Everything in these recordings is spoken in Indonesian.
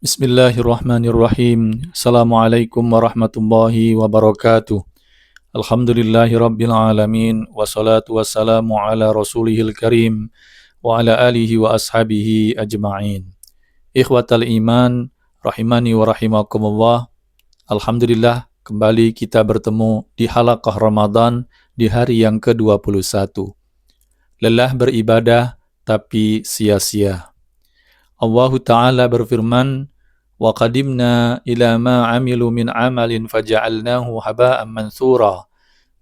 Bismillahirrahmanirrahim. Assalamualaikum warahmatullahi wabarakatuh. Alhamdulillahi rabbil alamin. Wassalatu wassalamu ala rasulihil karim. Wa ala alihi wa ashabihi ajma'in. Ikhwatal iman, rahimani wa rahimakumullah. Alhamdulillah, kembali kita bertemu di halaqah Ramadan di hari yang ke-21. Lelah beribadah, tapi sia-sia. Allah Ta'ala berfirman, wa qadimna ila ma amilu min amalin faja'alnahu haba'an mansura.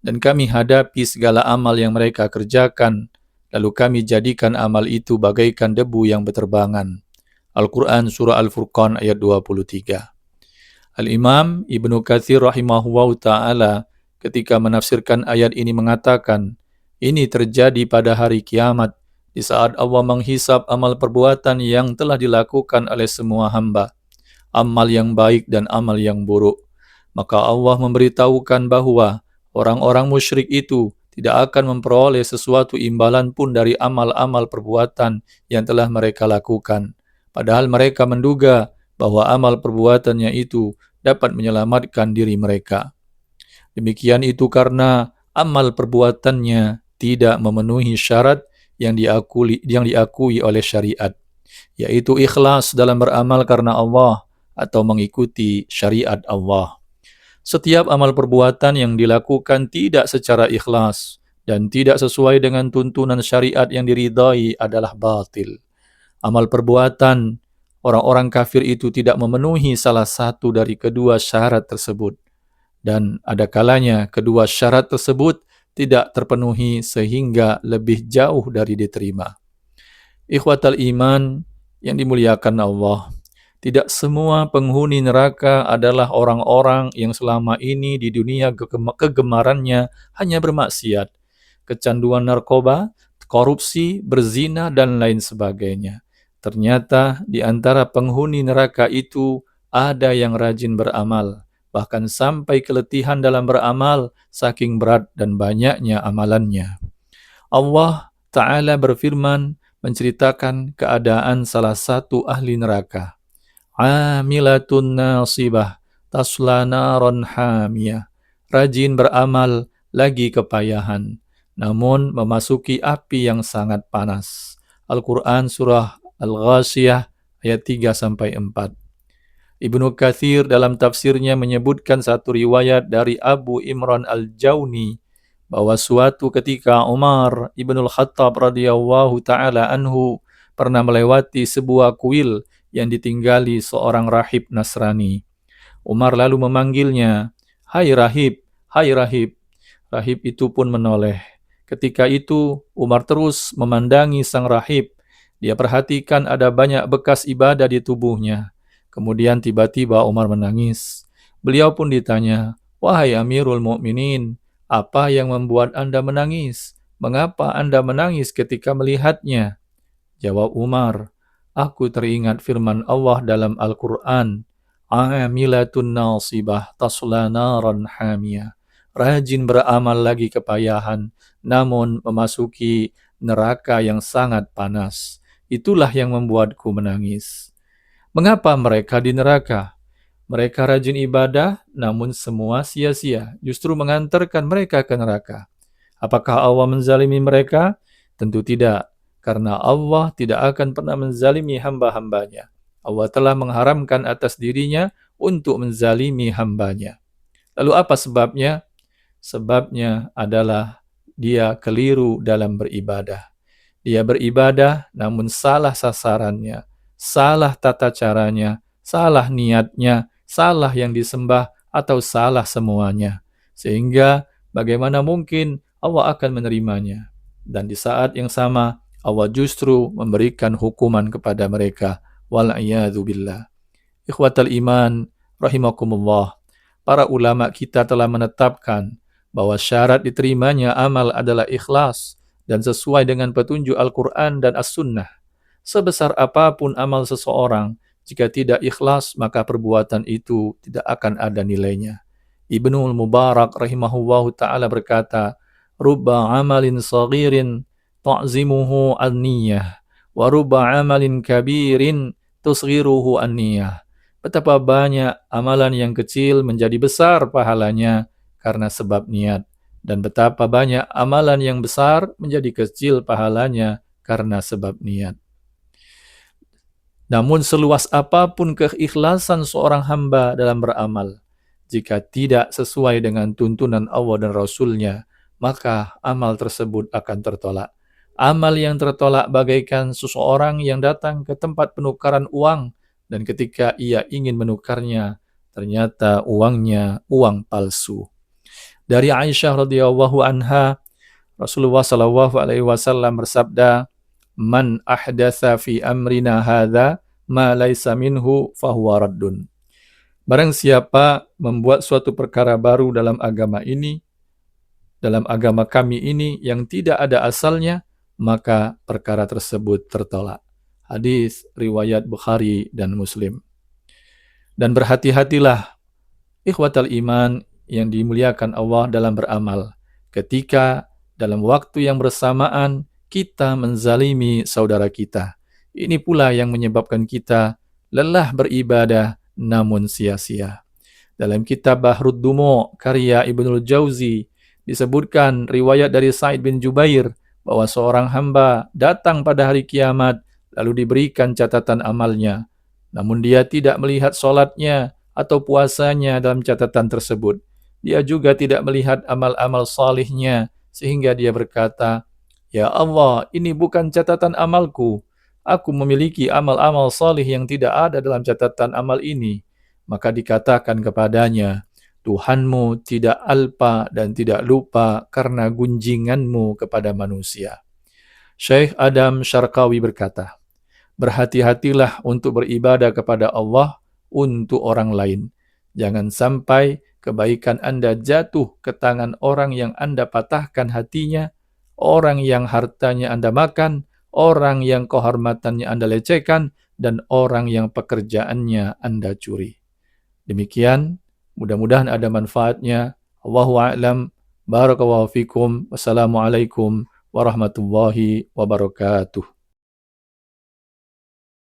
Dan kami hadapi segala amal yang mereka kerjakan, lalu kami jadikan amal itu bagaikan debu yang berterbangan. Al-Quran Surah Al-Furqan ayat 23. Al-Imam Ibnu Katsir rahimahullahu ta'ala ketika menafsirkan ayat ini mengatakan, ini terjadi pada hari kiamat, di saat Allah menghisab amal perbuatan yang telah dilakukan oleh semua hamba, amal yang baik dan amal yang buruk. Maka Allah memberitahukan bahwa orang-orang musyrik itu tidak akan memperoleh sesuatu imbalan pun dari amal-amal perbuatan yang telah mereka lakukan. Padahal mereka menduga bahwa amal perbuatannya itu dapat menyelamatkan diri mereka. Demikian itu karena amal perbuatannya tidak memenuhi syarat yang diakui oleh syariat, yaitu ikhlas dalam beramal karena Allah atau mengikuti syariat Allah. Setiap amal perbuatan yang dilakukan tidak secara ikhlas dan tidak sesuai dengan tuntunan syariat yang diridai adalah batil. Amal perbuatan orang-orang kafir itu tidak memenuhi salah satu dari kedua syarat tersebut. Dan ada kalanya kedua syarat tersebut tidak terpenuhi sehingga lebih jauh dari diterima. Ikhwatal iman yang dimuliakan Allah, tidak semua penghuni neraka adalah orang-orang yang selama ini di dunia kegemarannya hanya bermaksiat, kecanduan narkoba, korupsi, berzina, dan lain sebagainya. Ternyata di antara penghuni neraka itu ada yang rajin beramal, bahkan sampai keletihan dalam beramal saking berat dan banyaknya amalannya. Allah Ta'ala berfirman menceritakan keadaan salah satu ahli neraka. Amilatun nasibah tasla naron hamiyah. Rajin beramal, lagi kepayahan, namun memasuki api yang sangat panas. Al-Quran Surah Al-Ghashiyah ayat 3-4. Ibnu Katsir dalam tafsirnya menyebutkan satu riwayat dari Abu Imran Al-Jauni bahwa suatu ketika Umar Ibnul Khattab radhiyallahu ta'ala anhu pernah melewati sebuah kuil yang ditinggali seorang rahib Nasrani. Umar lalu memanggilnya, "Hai rahib, hai rahib." Rahib itu pun menoleh. Ketika itu Umar terus memandangi sang rahib. Dia perhatikan ada banyak bekas ibadah di tubuhnya. Kemudian tiba-tiba Umar menangis. Beliau pun ditanya, "Wahai Amirul Mukminin, apa yang membuat Anda menangis? Mengapa Anda menangis ketika melihatnya?" Jawab Umar, "Aku teringat firman Allah dalam Al-Quran, Amilatun nasibah tasla naran hamiyah." Rajin beramal lagi kepayahan, namun memasuki neraka yang sangat panas. Itulah yang membuatku menangis. Mengapa mereka di neraka? Mereka rajin ibadah, namun semua sia-sia, justru mengantarkan mereka ke neraka. Apakah Allah menzalimi mereka? Tentu tidak, karena Allah tidak akan pernah menzalimi hamba-hambanya. Allah telah mengharamkan atas dirinya untuk menzalimi hambanya. Lalu apa sebabnya? Sebabnya adalah dia keliru dalam beribadah. Dia beribadah namun salah sasarannya, salah tata caranya, salah niatnya, salah yang disembah, atau salah semuanya. Sehingga bagaimana mungkin Allah akan menerimanya. Dan di saat yang sama, Allah justru memberikan hukuman kepada mereka. Wal'iyadzubillah. Ikhwatal iman, rahimakumullah. Para ulama kita telah menetapkan bahwa syarat diterimanya amal adalah ikhlas dan sesuai dengan petunjuk Al-Quran dan As-Sunnah. Sebesar apapun amal seseorang, jika tidak ikhlas, maka perbuatan itu tidak akan ada nilainya. Ibnul Mubarak rahimahullahu ta'ala berkata, "Rubba amalin saghirin ta'zimuhu an-niyah, wa rubba amalin kabirin tusghiruhu an-niyah." betapa banyak amalan yang kecil menjadi besar pahalanya karena sebab niat, dan betapa banyak amalan yang besar menjadi kecil pahalanya karena sebab niat. Namun seluas apapun keikhlasan seorang hamba dalam beramal, jika tidak sesuai dengan tuntunan Allah dan Rasul-Nya, maka amal tersebut akan tertolak. Amal yang tertolak bagaikan seseorang yang datang ke tempat penukaran uang, dan ketika ia ingin menukarnya, ternyata uangnya uang palsu. Dari Aisyah radhiyallahu anha, Rasulullah shallallahu alaihi wasallam bersabda, "Man ahdatsa fi amrina hadza ma laisa minhu fahuwa raddun." Barang siapa membuat suatu perkara baru dalam agama ini, dalam agama kami ini yang tidak ada asalnya, maka perkara tersebut tertolak. Hadis riwayat Bukhari dan Muslim. Dan berhati-hatilah ikhwatal iman yang dimuliakan Allah dalam beramal, ketika dalam waktu yang bersamaan kita menzalimi saudara kita. Ini pula yang menyebabkan kita lelah beribadah namun sia-sia. Dalam kitab Bahrud Dumo karya Ibnul Jauzi disebutkan riwayat dari Sa'id bin Jubair bahwa seorang hamba datang pada hari kiamat lalu diberikan catatan amalnya, namun dia tidak melihat sholatnya atau puasanya dalam catatan tersebut. Dia juga tidak melihat amal-amal salihnya, sehingga dia berkata, "Ya Allah, ini bukan catatan amalku. Aku memiliki amal-amal salih yang tidak ada dalam catatan amal ini." Maka dikatakan kepadanya, "Tuhanmu tidak alpa dan tidak lupa karena gunjinganmu kepada manusia." Syekh Adam Syarqawi berkata, "Berhati-hatilah untuk beribadah kepada Allah untuk orang lain. Jangan sampai kebaikan Anda jatuh ke tangan orang yang Anda patahkan hatinya, orang yang hartanya Anda makan, orang yang kehormatannya Anda lecehkan, dan orang yang pekerjaannya Anda curi." Demikian, mudah-mudahan ada manfaatnya. Wallahu a'lam. Barakallahu fikum. Wassalamualaikum warahmatullahi wabarakatuh.